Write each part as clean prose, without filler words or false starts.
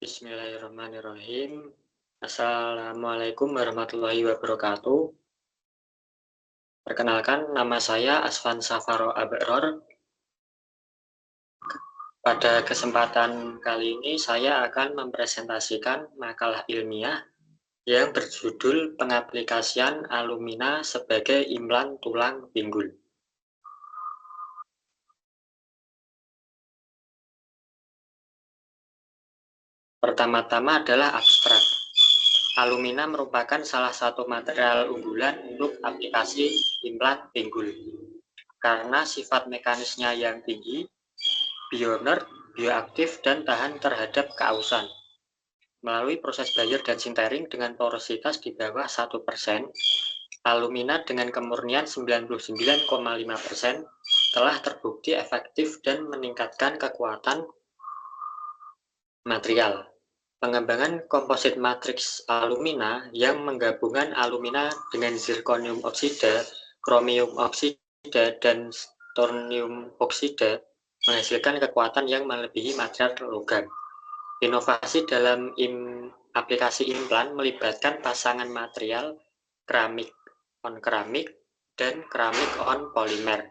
Bismillahirrahmanirrahim. Assalamualaikum warahmatullahi wabarakatuh. Perkenalkan, nama saya Asvan Safaro Aberor. Pada kesempatan kali ini saya akan mempresentasikan makalah ilmiah yang berjudul Pengaplikasian Alumina sebagai Implan Tulang Pinggul. Pertama-tama adalah abstrak. Alumina merupakan salah satu material unggulan untuk aplikasi implan pinggul. Karena sifat mekanisnya yang tinggi, bioinert, bioaktif, dan tahan terhadap keausan. Melalui proses Bayer dan sintering dengan porositas di bawah 1%, alumina dengan kemurnian 99,5% telah terbukti efektif dan meningkatkan kekuatan material. Pengembangan komposit matriks alumina yang menggabungkan alumina dengan zirconium oksida, kromium oksida, dan strontium oksida menghasilkan kekuatan yang melebihi material logam. Inovasi dalam aplikasi implan melibatkan pasangan material keramik on keramik dan keramik on polimer.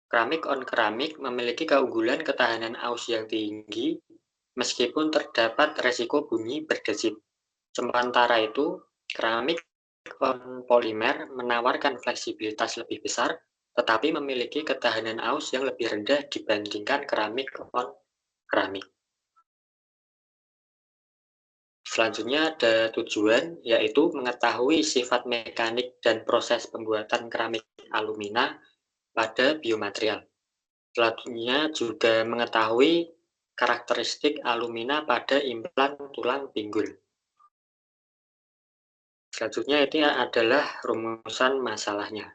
Keramik on keramik memiliki keunggulan ketahanan aus yang tinggi meskipun terdapat resiko bunyi berdesib. Sementara itu, keramik on polimer menawarkan fleksibilitas lebih besar, tetapi memiliki ketahanan aus yang lebih rendah dibandingkan keramik on keramik. Selanjutnya ada tujuan, yaitu mengetahui sifat mekanik dan proses pembuatan keramik alumina pada biomaterial. Selanjutnya juga mengetahui karakteristik alumina pada implan tulang pinggul. Selanjutnya ini adalah rumusan masalahnya,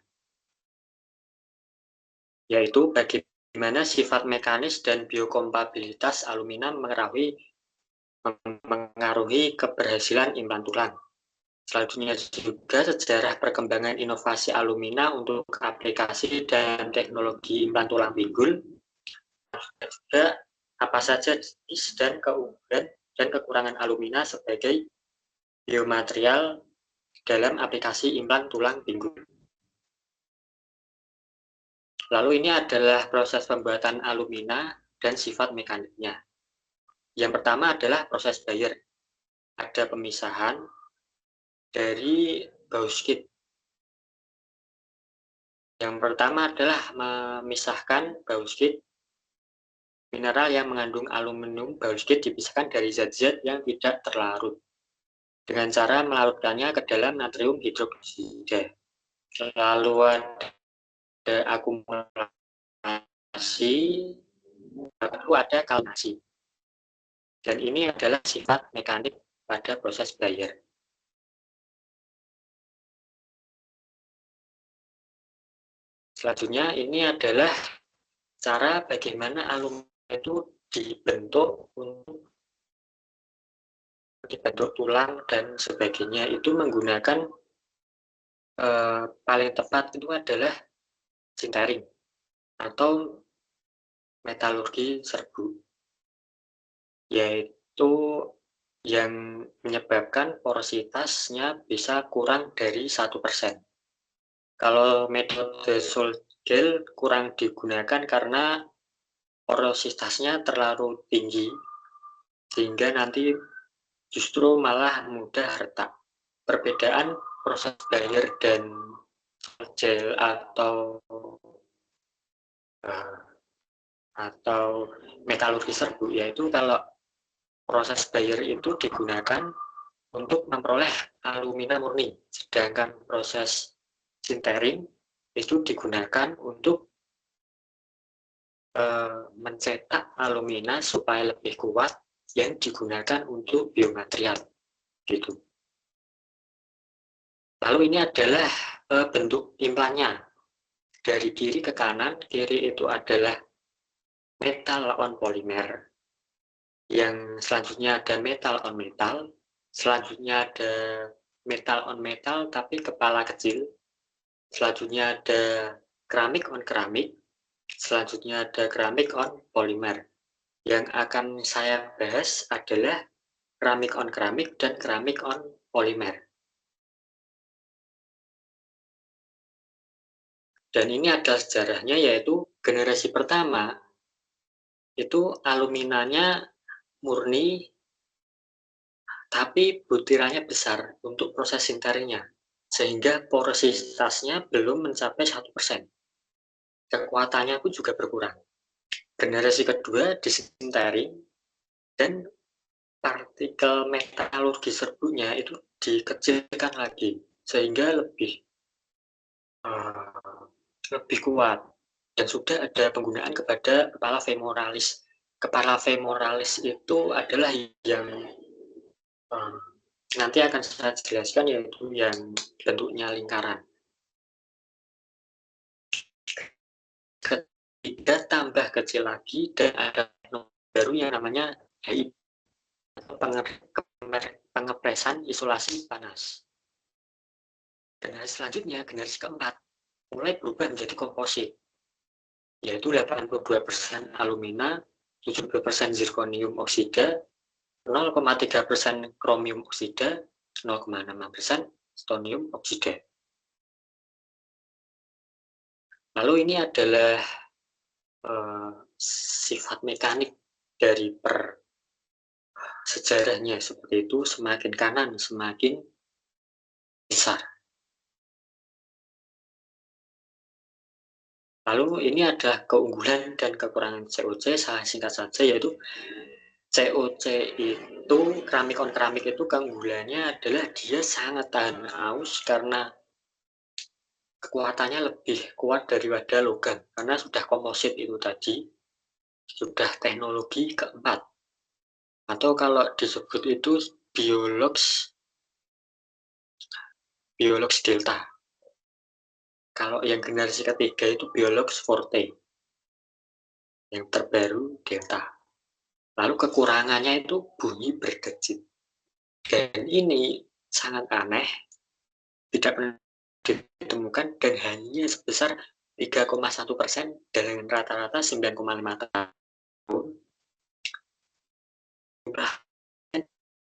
yaitu bagaimana sifat mekanis dan biokompatibilitas alumina mengaruhi keberhasilan implan tulang. Selanjutnya juga sejarah perkembangan inovasi alumina untuk aplikasi dan teknologi implan tulang pinggul. Juga apa saja jenis dan keunggulan dan kekurangan alumina sebagai biomaterial dalam aplikasi implan tulang pinggul. Lalu ini adalah proses pembuatan alumina dan sifat mekaniknya. Yang pertama adalah proses Bayer. Ada pemisahan dari bauxit. Yang pertama adalah memisahkan bauxit. Mineral yang mengandung aluminium bauxit dipisahkan dari zat-zat yang tidak terlarut dengan cara melarutkannya ke dalam natrium hidroksida. Lalu ada akumulasi, lalu ada kalnasi. Dan ini adalah sifat mekanik pada proses Bayer. Selanjutnya ini adalah cara bagaimana alumina itu dibentuk tulang dan sebagainya. Itu menggunakan paling tepat itu adalah sintering atau metalurgi serbu, yaitu yang menyebabkan porositasnya bisa kurang dari 1%. Kalau metode Sol-Gel kurang digunakan karena porositasnya terlalu tinggi, sehingga nanti justru malah mudah retak. Perbedaan proses Bayer dan Sol-Gel atau metalurgi serbu, yaitu kalau proses Bayer itu digunakan untuk memperoleh alumina murni, sedangkan proses sintering itu digunakan untuk mencetak alumina supaya lebih kuat yang digunakan untuk biomaterial gitu. Lalu ini adalah bentuk implannya. Dari kiri ke kanan, kiri itu adalah metal on polimer. Yang selanjutnya ada metal on metal. Selanjutnya ada metal on metal tapi kepala kecil. Selanjutnya ada keramik on keramik. Selanjutnya ada keramik on polimer. Yang akan saya bahas adalah keramik on keramik dan keramik on polimer. Dan ini adalah sejarahnya, yaitu generasi pertama itu aluminanya murni, tapi butirannya besar untuk proses sinteringnya, sehingga porositasnya belum mencapai 1%. Kekuatannya pun juga berkurang. Generasi kedua disintering dan partikel metalurgi serbunya itu dikecilkan lagi, sehingga lebih kuat. Dan sudah ada penggunaan kepada kepala femoralis. Kepala femoralis itu adalah yang nanti akan saya jelaskan, yaitu yang bentuknya lingkaran. Ketiga tambah kecil lagi dan ada baru yang namanya HIP, pengepresan isolasi panas. Generasi selanjutnya, generasi keempat, mulai berubah menjadi komposit, yaitu 82% alumina, 70% zirconium oksida, 0,3% kromium oksida, 0,6% strontium oksida. Lalu ini adalah sifat mekanik dari sejarahnya, seperti itu, semakin kanan semakin besar. Lalu ini adalah keunggulan dan kekurangan COC, saya singkat saja, yaitu COC itu, keramik on keramik itu keunggulannya adalah dia sangat tahan aus karena kekuatannya lebih kuat daripada logam, karena sudah komposit itu tadi, sudah teknologi keempat. Atau kalau disebut itu Biolox Delta. Kalau yang generasi ketiga itu Biolox Forte. Yang terbaru Delta. Lalu kekurangannya itu bunyi berdecit. Dan ini sangat aneh, tidak pernah ditemukan dan hanya sebesar 3,1% dengan rata-rata 9,5 tahun.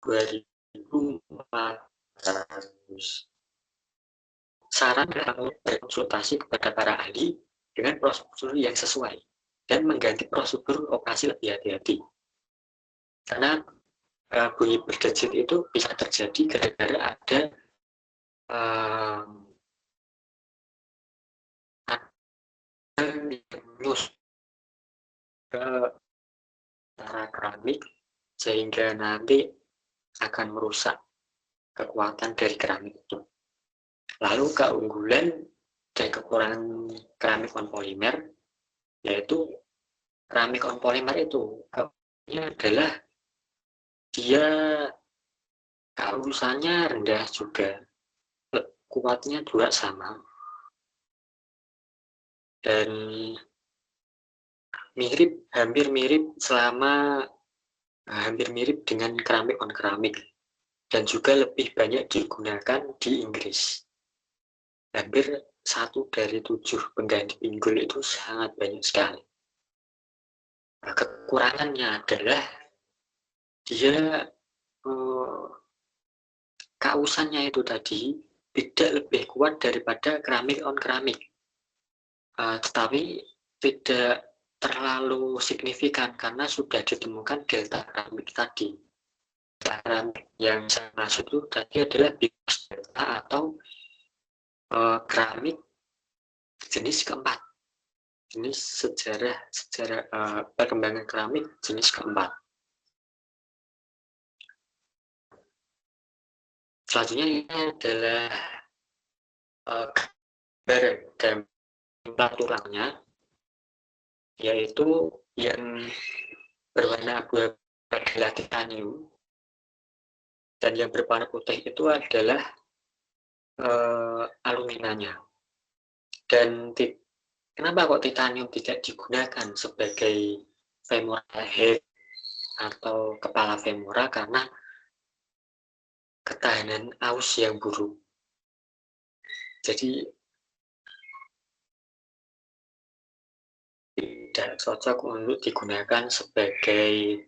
2.400. Saran berkonsultasi kepada para ahli dengan prosedur yang sesuai dan mengganti prosedur operasi lebih hati-hati. Karena bunyi berdecit itu bisa terjadi gara-gara ada nyus ke keramik, sehingga nanti akan merusak kekuatan dari keramik itu. Lalu keunggulan dan kekurangan keramik on polimer, yaitu keramik on polimer itu adalah dia kealusannya rendah juga, kuatnya juga sama, dan hampir mirip dengan keramik on keramik, dan juga lebih banyak digunakan di Inggris. Hampir 1 dari 7 pengganti pinggul itu sangat banyak sekali. Nah, kekurangannya adalah dia kausannya itu tadi tidak lebih kuat daripada keramik on keramik, tetapi tidak terlalu signifikan karena sudah ditemukan delta keramik tadi. Delta keramik yang saya maksud itu tadi adalah Biolox Delta atau keramik jenis keempat, jenis sejarah perkembangan keramik jenis keempat. Selanjutnya ini adalah gambar tulangnya, yaitu yang berwarna abu-abu adalah titanium, dan yang berwarna putih itu adalah aluminanya. Dan kenapa kok titanium tidak digunakan sebagai femoral head atau kepala femora? Karena ketahanan aus yang buruk. Jadi tidak cocok untuk digunakan sebagai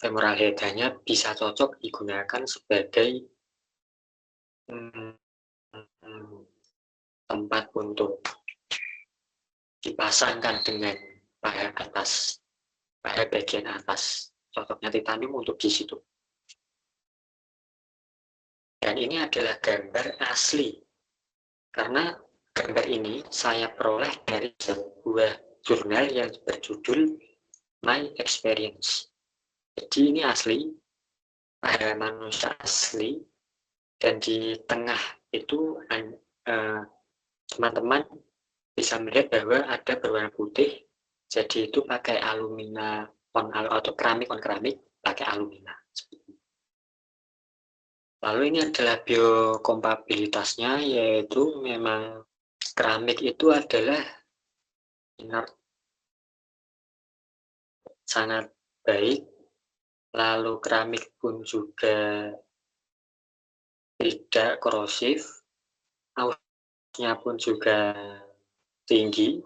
femoral head, hanya bisa cocok digunakan sebagai tempat untuk dipasangkan dengan paha atas, paha bagian atas. Cocoknya titanium untuk di situ. Dan ini adalah gambar asli, karena gambar ini saya peroleh dari sebuah jurnal yang berjudul My Experience. Jadi ini asli, paha manusia asli, dan di tengah itu teman-teman bisa melihat bahwa ada berwarna putih, jadi itu pakai alumina atau keramik on keramik pakai alumina. Lalu ini adalah biokompatibilitasnya, yaitu memang keramik itu adalah inert, sangat baik, lalu keramik pun juga tidak korosif, ausnya pun juga tinggi,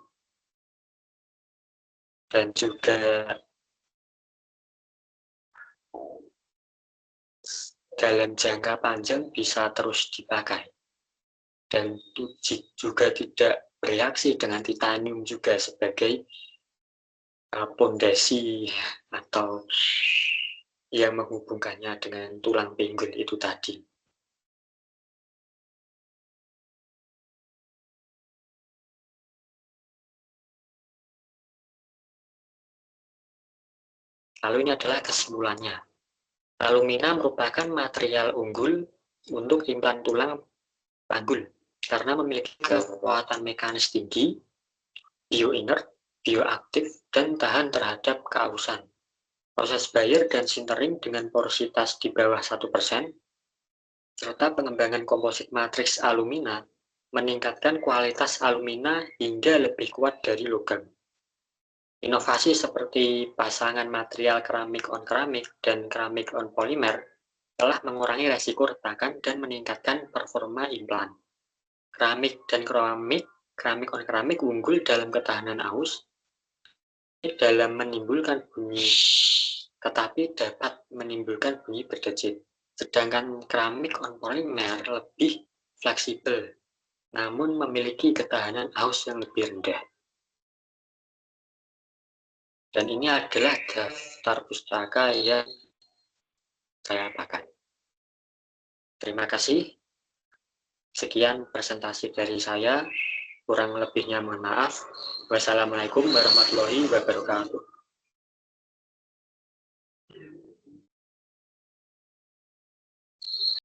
dan juga dalam jangka panjang bisa terus dipakai. Dan juga tidak bereaksi dengan titanium juga sebagai pondasi atau yang menghubungkannya dengan tulang pinggul itu tadi. Lalu ini adalah kesimpulannya. Alumina merupakan material unggul untuk implan tulang panggul karena memiliki kekuatan mekanis tinggi, bioinert, bioaktif, dan tahan terhadap keausan. Proses Bayer dan sintering dengan porositas di bawah 1%, serta pengembangan komposit matriks alumina meningkatkan kualitas alumina hingga lebih kuat dari logam. Inovasi seperti pasangan material keramik on keramik dan keramik on polimer telah mengurangi resiko retakan dan meningkatkan performa implan. Keramik dan keramik on keramik unggul dalam ketahanan aus, dalam menimbulkan bunyi, tetapi dapat menimbulkan bunyi berdecit. Sedangkan keramik on polimer lebih fleksibel, namun memiliki ketahanan aus yang lebih rendah. Dan ini adalah daftar pustaka yang saya pakai. Terima kasih. Sekian presentasi dari saya. Kurang lebihnya mohon maaf. Wassalamualaikum warahmatullahi wabarakatuh.